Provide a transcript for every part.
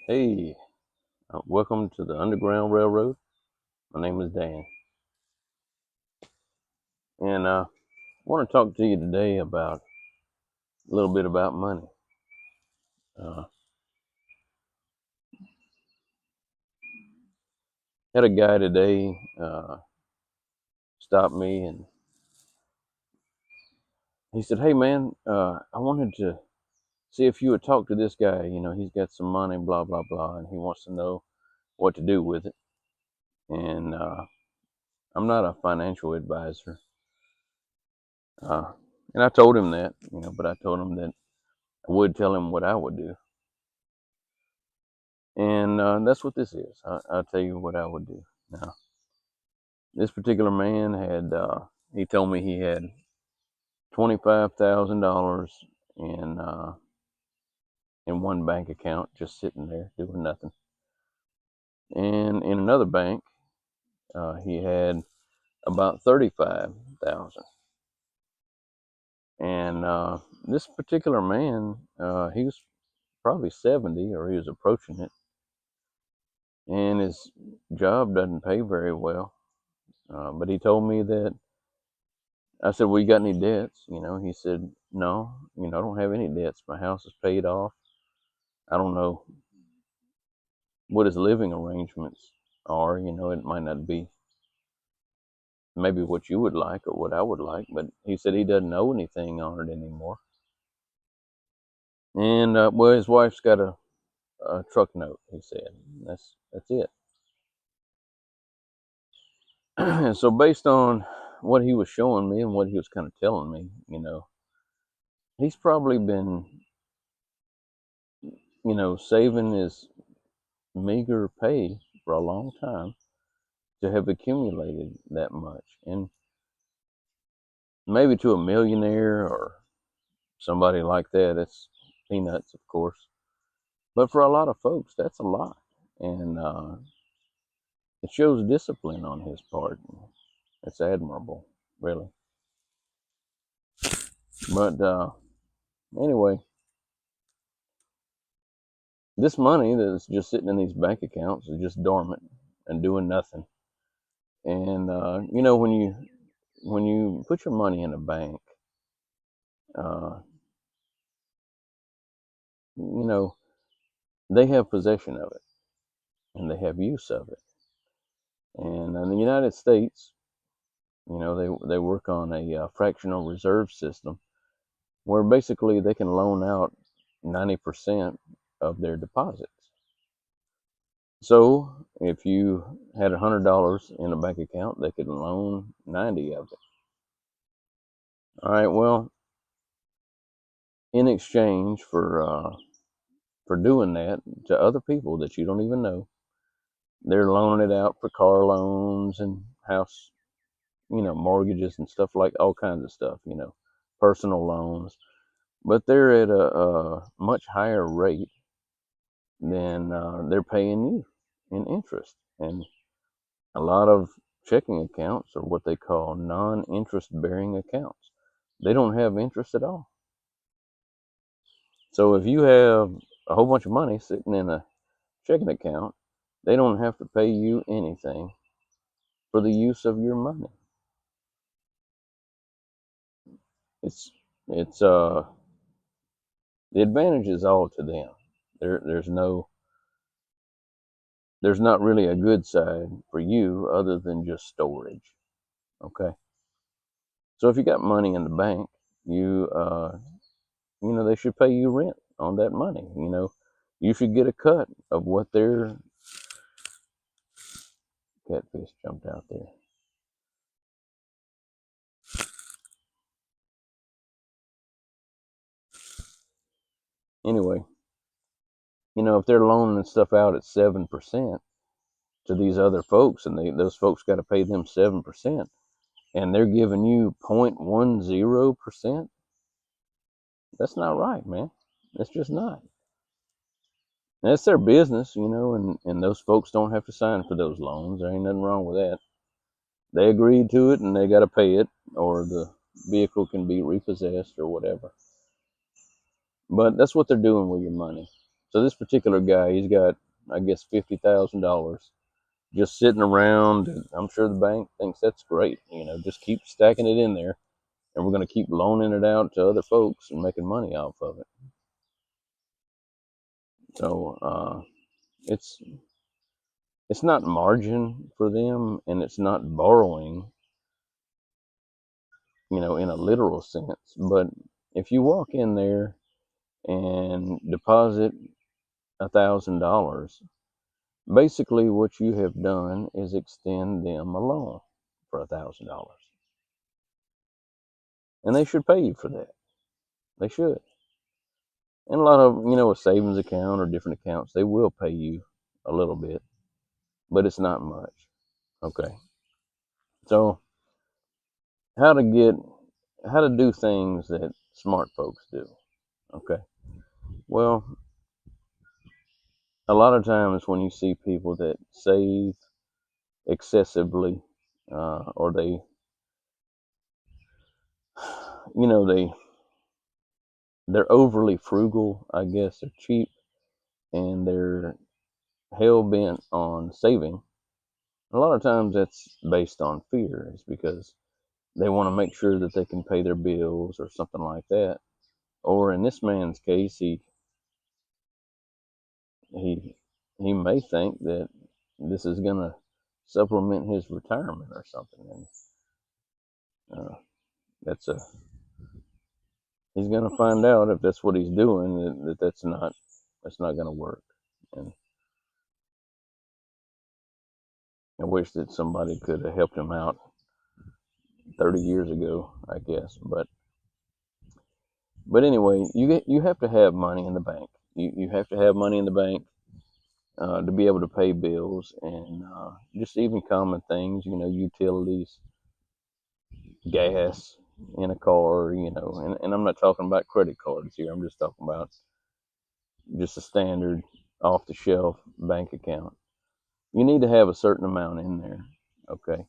Hey, welcome to the Underground Railroad. My name is Dan, and I want to talk to you today about a little bit about money. Uh, Had a guy today stop me, and he said, "Hey, man, I wanted to see if you would talk to this guy. You know, he's got some money, blah blah blah, and he wants to know what to do with it." And I'm not a financial advisor, uh, and I told him that, but I told him that I would tell him what I would do. And that's what this is. I'll tell you what I would do. Now, this particular man he told me he had $25,000 in, in one bank account just sitting there doing nothing. And in another bank, he had about 35,000. And this particular man, he was probably 70 or he was approaching it. And his job doesn't pay very well. But he told me that I said, "Well, you got any debts?" He said, "No, I don't have any debts. My house is paid off. I don't know what his living arrangements are. It might not be maybe what you would like or what I would like, but he said he doesn't owe anything on it anymore. And well, his wife's got a truck note. He said that's it." And so, based on what he was showing me and what he was kind of telling me, he's probably been, saving his meager pay for a long time to have accumulated that much. And maybe to a millionaire or somebody like that, it's peanuts, of course. But for a lot of folks, that's a lot. And it shows discipline on his part. It's admirable, really. But anyway, this money that's just sitting in these bank accounts is just dormant and doing nothing. And when you put your money in a bank, uh, you know they have possession of it and they have use of it. And in the United States, they work on a fractional reserve system where basically they can loan out 90% of their deposits. So if you had $100 in a bank account, they could loan 90 of it. All right. Well, in exchange for doing that to other people that you don't even know, they're loaning it out for car loans and house, mortgages and stuff, like all kinds of stuff, personal loans. But they're at a much higher rate than they're paying you in interest. And a lot of checking accounts are what they call non-interest bearing accounts. They don't have interest at all. So if you have a whole bunch of money sitting in a checking account, they don't have to pay you anything for the use of your money. It's it's the advantage is all to them. There's not really a good side for you other than just storage. Okay. So if you got money in the bank, you they should pay you rent on that money. You should get a cut of what their catfish jumped out there. Anyway, if they're loaning stuff out at 7% to these other folks, and those folks got to pay them 7%, and they're giving you 0.10%, that's not right, man. That's just not. That's their business, and those folks don't have to sign for those loans. There ain't nothing wrong with that. They agreed to it and they got to pay it, or the vehicle can be repossessed or whatever. But that's what they're doing with your money. So this particular guy, he's got, I guess, $50,000 just sitting around. And I'm sure the bank thinks that's great. Just keep stacking it in there, and we're going to keep loaning it out to other folks and making money off of it. So it's it's not margin for them, and it's not borrowing, in a literal sense. But if you walk in there and deposit $1,000, basically what you have done is extend them a loan for $1,000, and they should pay you for that. They should. And a lot of, a savings account or different accounts, they will pay you a little bit, but it's not much. Okay. So how to get, how to do things that smart folks do. Okay. Well, a lot of times when you see people that save excessively, or they, they they're overly frugal, I guess. They're cheap, and they're hell bent on saving. A lot of times that's based on fear. It's because they want to make sure that they can pay their bills or something like that. Or in this man's case, he he may think that this is going to supplement his retirement or something, and that's a he's going to find out if that's what he's doing, that's not going to work. And I wish that somebody could have helped him out 30 years ago, I guess. But anyway, you have to have money in the bank. You have to have money in the bank to be able to pay bills, and just even common things, utilities, gas in a car, and I'm not talking about credit cards here. I'm just talking about just a standard off the shelf bank account. You need to have a certain amount in there. Okay.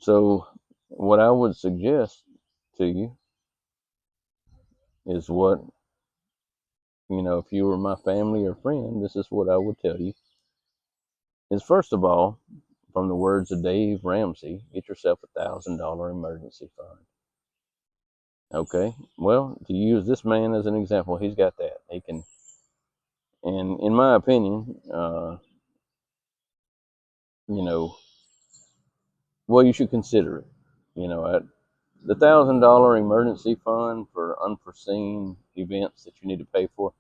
So what I would suggest to you is what, if you were my family or friend, this is what I would tell you is, first of all, from the words of Dave Ramsey, get yourself $1,000 emergency fund. Okay. Well, to use this man as an example, he's got that. He can, and in my opinion, you know, well, you should consider it. At the $1,000 emergency fund for unforeseen events that you need to pay for,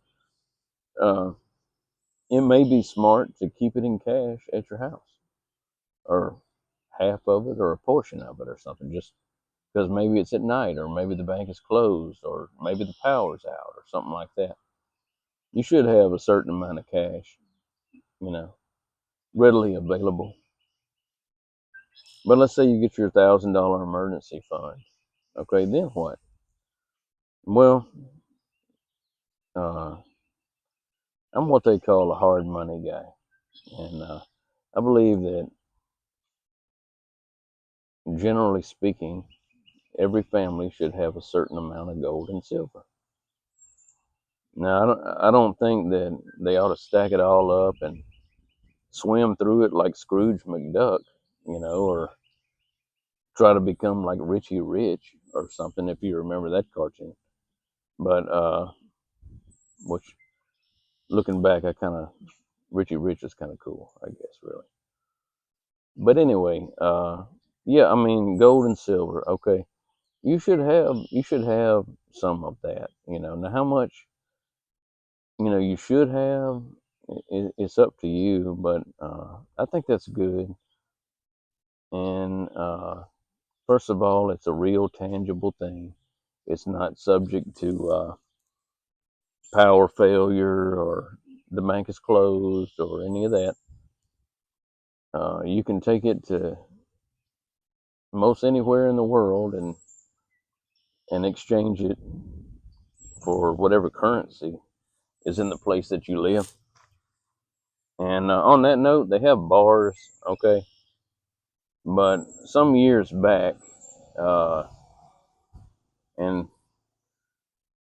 uh, it may be smart to keep it in cash at your house, or half of it, or a portion of it, or something, just because maybe it's at night, or maybe the bank is closed, or maybe the power's out, or something like that. You should have a certain amount of cash, you know, readily available. But let's say you get your $1,000 emergency fund. Okay, then what? Well, uh, I'm what they call a hard money guy, and I believe that, generally speaking, every family should have a certain amount of gold and silver. Now, I don't think that they ought to stack it all up and swim through it like Scrooge McDuck, or try to become like Richie Rich or something, if you remember that cartoon. But which, looking back, Richie Rich is kind of cool, I guess, really. But anyway, yeah, I mean, gold and silver. Okay, you should have some of that. Now how much you should have, it's up to you, but I think that's good. And first of all, it's a real tangible thing. It's not subject to power failure, or the bank is closed, or any of that. You can take it to most anywhere in the world, and exchange it for whatever currency is in the place that you live. And on that note, they have bars, okay? But some years back, and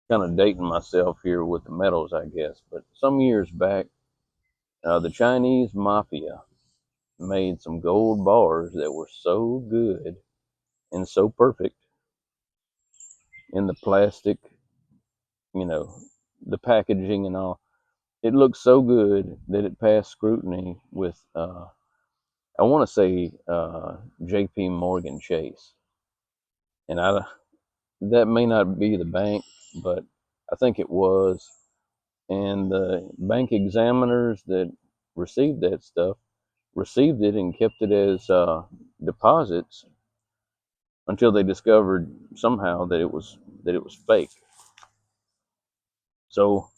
kind of dating myself here with the metals, I guess, but some years back, the Chinese mafia made some gold bars that were so good and so perfect in the plastic, you know, the packaging and all. It looked so good that it passed scrutiny with, I want to say, J.P. Morgan Chase, and that may not be the bank, but I think it was. And the bank examiners that received that stuff received it and kept it as deposits until they discovered somehow that it was fake. So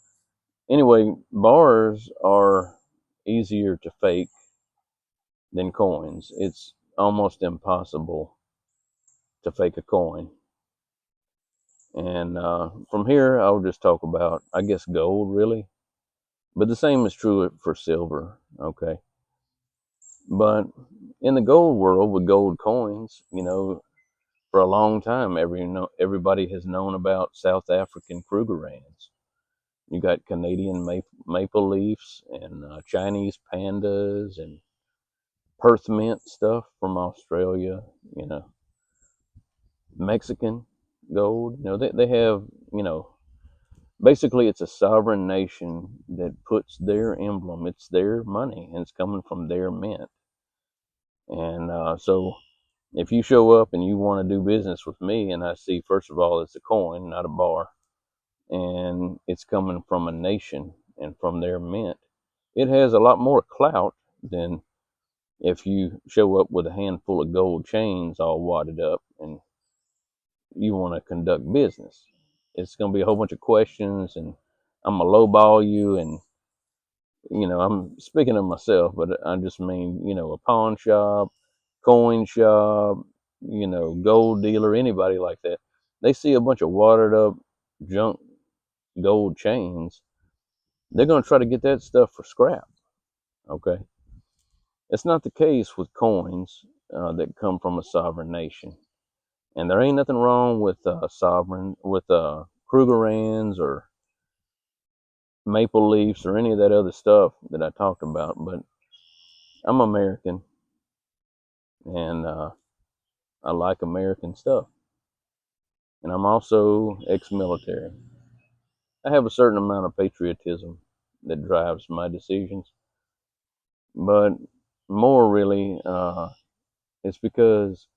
anyway, bars are easier to fake than coins. It's almost impossible to fake a coin. And from here, I'll just talk about, I guess, gold really, but the same is true for silver. Okay, but in the gold world with gold coins, for a long time, everybody has known about South African Krugerrands. You got Canadian maple leafs and Chinese pandas and Perth mint stuff from Australia. You know, Mexican gold. They have. Basically, it's a sovereign nation that puts their emblem. It's their money, and it's coming from their mint. And so, if you show up and you want to do business with me, and I see, first of all, it's a coin, not a bar, and it's coming from a nation and from their mint, it has a lot more clout than if you show up with a handful of gold chains all wadded up and you want to conduct business. It's going to be a whole bunch of questions, and I'm going to lowball you. And, I'm speaking of myself, but I just mean, a pawn shop, coin shop, gold dealer, anybody like that. They see a bunch of watered up junk gold chains. They're going to try to get that stuff for scrap. Okay. It's not the case with coins that come from a sovereign nation. And there ain't nothing wrong with Krugerrands or maple leafs or any of that other stuff that I talked about. But I'm American, and I like American stuff. And I'm also ex-military. I have a certain amount of patriotism that drives my decisions, but more really, it's because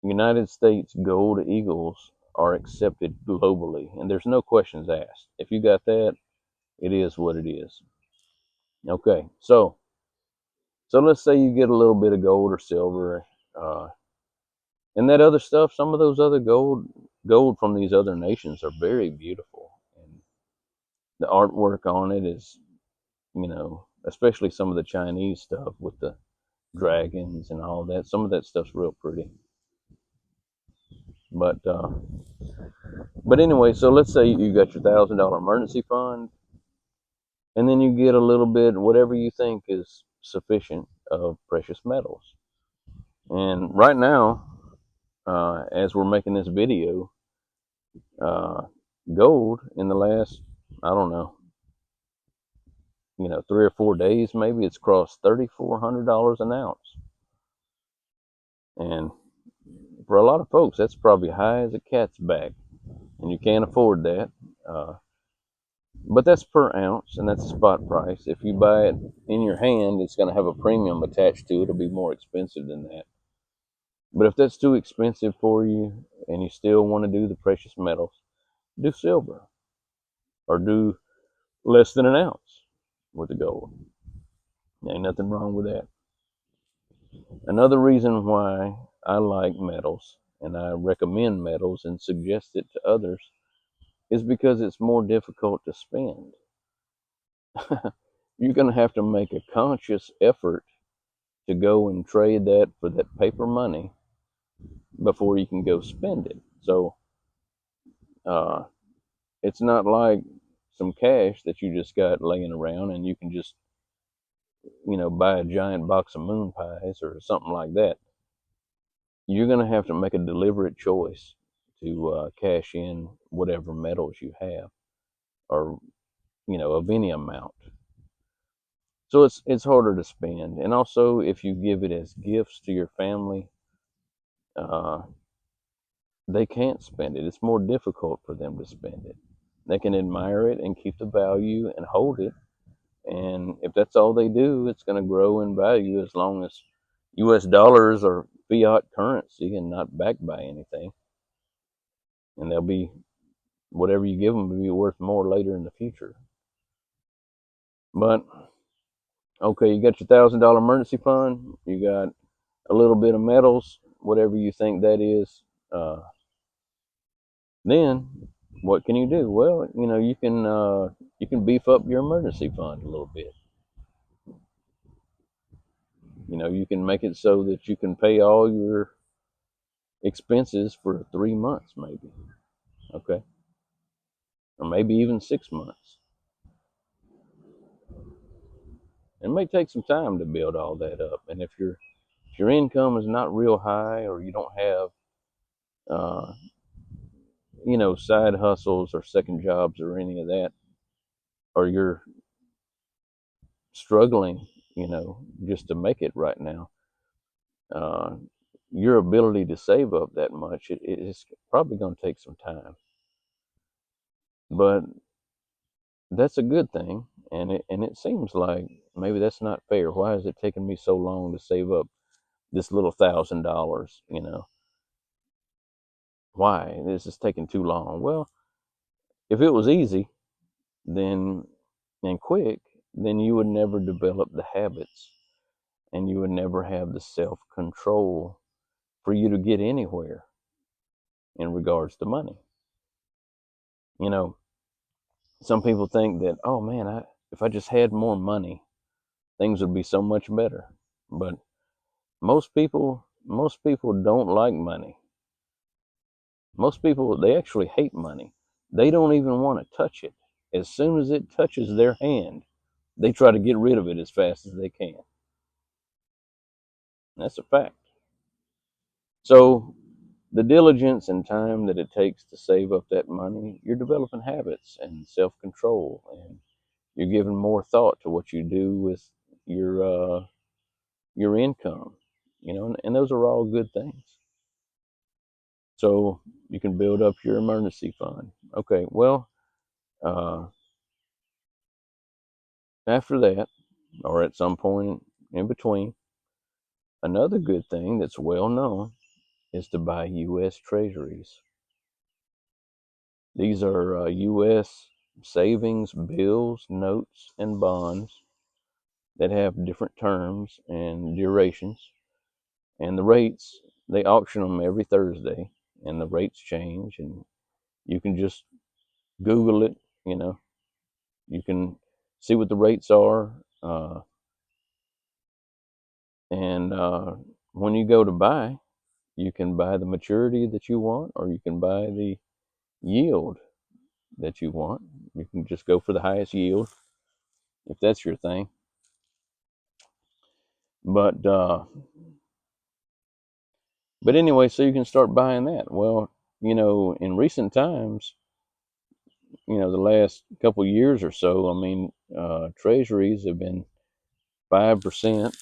United States gold eagles are accepted globally, and there's no questions asked. If you got that, it is what it is. Okay, so let's say you get a little bit of gold or silver, uh, and that other stuff. Some of those other gold from these other nations are very beautiful, and the artwork on it is, especially some of the Chinese stuff with the dragons and all that. Some of that stuff's real pretty. But anyway, so let's say you got your $1,000 emergency fund, and then you get a little bit, whatever you think is sufficient, of precious metals. And right now, as we're making this video, uh, gold in the last, I don't know, 3 or 4 days, maybe it's crossed $3,400 an ounce. And for a lot of folks, that's probably high as a cat's back, and you can't afford that. But that's per ounce, and that's a spot price. If you buy it in your hand, it's going to have a premium attached to it. It'll be more expensive than that. But if that's too expensive for you and you still want to do the precious metals, do silver or do less than an ounce with the gold. Ain't nothing wrong with that. Another reason why I like metals and I recommend metals and suggest it to others is because it's more difficult to spend. You're going to have to make a conscious effort to go and trade that for that paper money before you can go spend it. So uh, it's not like some cash that you just got laying around and you can just, buy a giant box of moon pies or something like that. You're going to have to make a deliberate choice to cash in whatever metals you have, or of any amount. So it's harder to spend, and also if you give it as gifts to your family, uh, they can't spend it. It's more difficult for them to spend it. They can admire it and keep the value and hold it, and if that's all they do, it's going to grow in value as long as U.S. dollars are fiat currency and not backed by anything, and they'll be whatever you give them will be worth more later in the future. But okay, you got your $1,000 emergency fund. You got a little bit of metals, whatever you think that is. Then what can you do? Well, you can beef up your emergency fund a little bit. You can make it so that you can pay all your expenses for 3 months, maybe. Okay, or maybe even 6 months. It may take some time to build all that up, and if your income is not real high, or you don't have uh, side hustles or second jobs or any of that, or you're struggling, just to make it right now, uh, your ability to save up that much, it is probably going to take some time. But that's a good thing, and it seems like maybe that's not fair. Why is it taking me so long to save up this little $1,000? Why this is taking too long? Well, if it was easy, then and quick, then you would never develop the habits, and you would never have the self control for you to get anywhere in regards to money. You know, some people think that, oh man, if I just had more money, things would be so much better. But most people don't like money. Most people, they actually hate money. They don't even want to touch it. As soon as it touches their hand, they try to get rid of it as fast as they can. That's a fact. So the diligence and time that it takes to save up that money, you're developing habits and self-control, and you're giving more thought to what you do with your income, and those are all good things. So you can build up your emergency fund. Okay, well, uh, after that, or at some point in between, another good thing that's well known is to buy U.S. treasuries. These are U.S. savings, bills, notes, and bonds that have different terms and durations. And the rates, they auction them every Thursday, and the rates change. And you can just Google it, you can see what the rates are. And when you go to buy, you can buy the maturity that you want, or you can buy the yield that you want. You can just go for the highest yield if that's your thing. But anyway, so you can start buying that. Well, in recent times, the last couple years or so, I mean, treasuries have been 5%.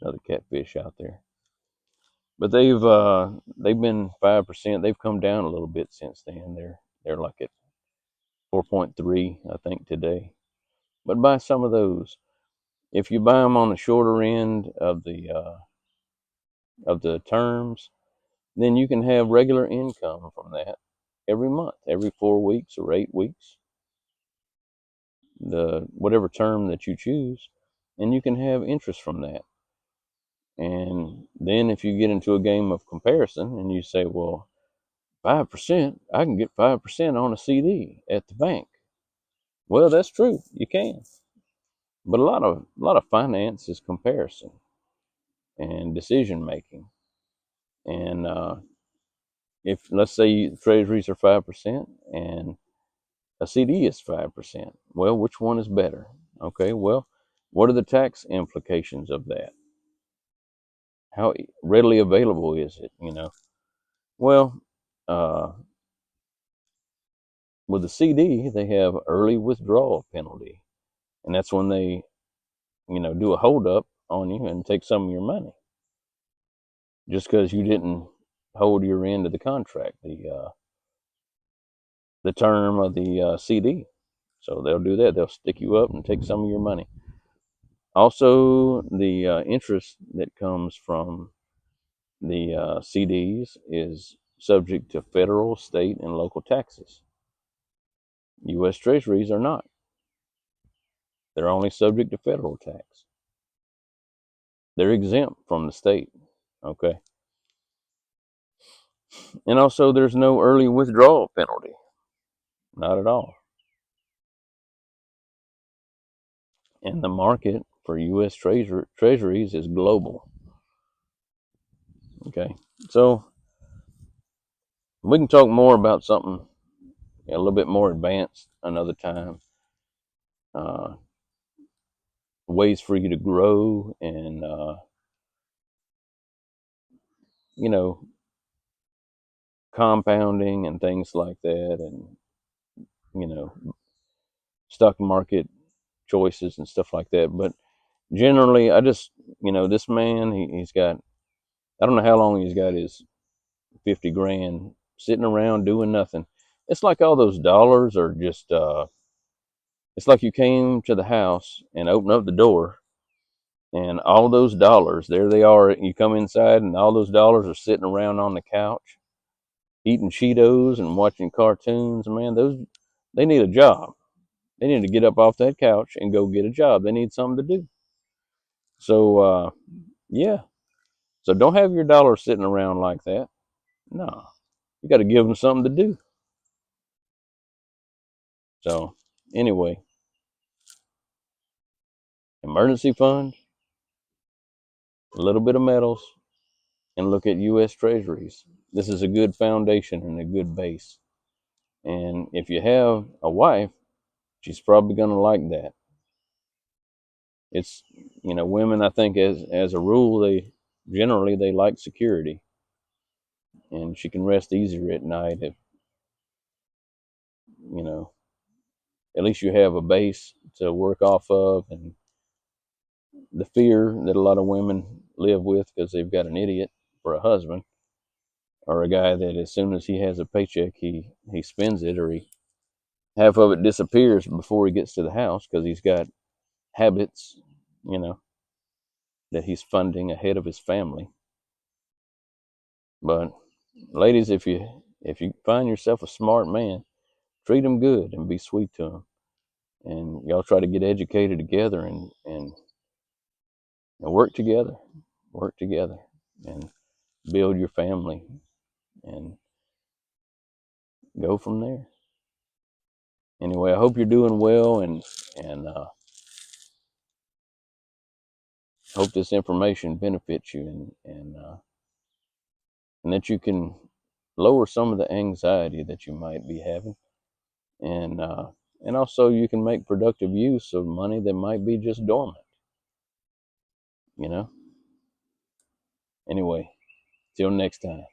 Another catfish out there, but they've been 5%. They've come down a little bit since then. They're like at 4.3, I think, today. But buy some of those. If you buy them on the shorter end of the terms, then you can have regular income from that every month, every 4 weeks or 8 weeks, the whatever term that you choose, and you can have interest from that. And then if you get into a game of comparison and you say, well, 5%, I can get 5% on a CD at the bank. Well, that's true, you can. But a lot of finance is comparison and decision making. And if, let's say, treasuries are 5% and a CD is 5%, well, which one is better? Okay, well, what are the tax implications of that? how readily available is it? Well, uh, with the CD, they have early withdrawal penalty, and that's when they, do a holdup on you and take some of your money just because you didn't hold your end of the contract, the term of the CD. So they'll do that. They'll stick you up and take some of your money. Also, the interest that comes from the CDs is subject to federal, state, and local taxes. U.S. Treasuries are not. They're only subject to federal tax. They're exempt from the state. Okay. And also, there's no early withdrawal penalty. Not at all. And the market for U.S. treasuries is global. Okay. So we can talk more about something a little bit more advanced another time. Uh, Ways for you to grow and, you know, compounding and things like that, and, you know, stock market choices and stuff like that. But generally, I just, this man, he's got, I don't know how long he's got his 50 grand sitting around doing nothing. It's like all those dollars are just, it's like you came to the house and opened up the door, and all those dollars, there they are. You come inside, and all those dollars are sitting around on the couch, eating Cheetos and watching cartoons. Man, they need a job. They need to get up off that couch and go get a job. They need something to do. So, yeah. So don't have your dollars sitting around like that. No, you got to give them something to do. So, anyway, emergency fund, a little bit of metals, and look at U.S. Treasuries. This is a good foundation and a good base. And if you have a wife, she's probably going to like that. It's, women, I think, as a rule, they like security, and she can rest easier at night if, you know, at least you have a base to work off of. And the fear that a lot of women live with because they've got an idiot for a husband, or a guy that as soon as he has a paycheck, he spends it, or half of it disappears before he gets to the house because he's got habits, you know, that he's funding ahead of his family. But ladies, if you find yourself a smart man, treat him good and be sweet to him, and y'all try to get educated together and work together, and build your family and go from there. Anyway, I hope you're doing well, and hope this information benefits you, and that you can lower some of the anxiety that you might be having, and also you can make productive use of money that might be just dormant. You know. Anyway, till next time.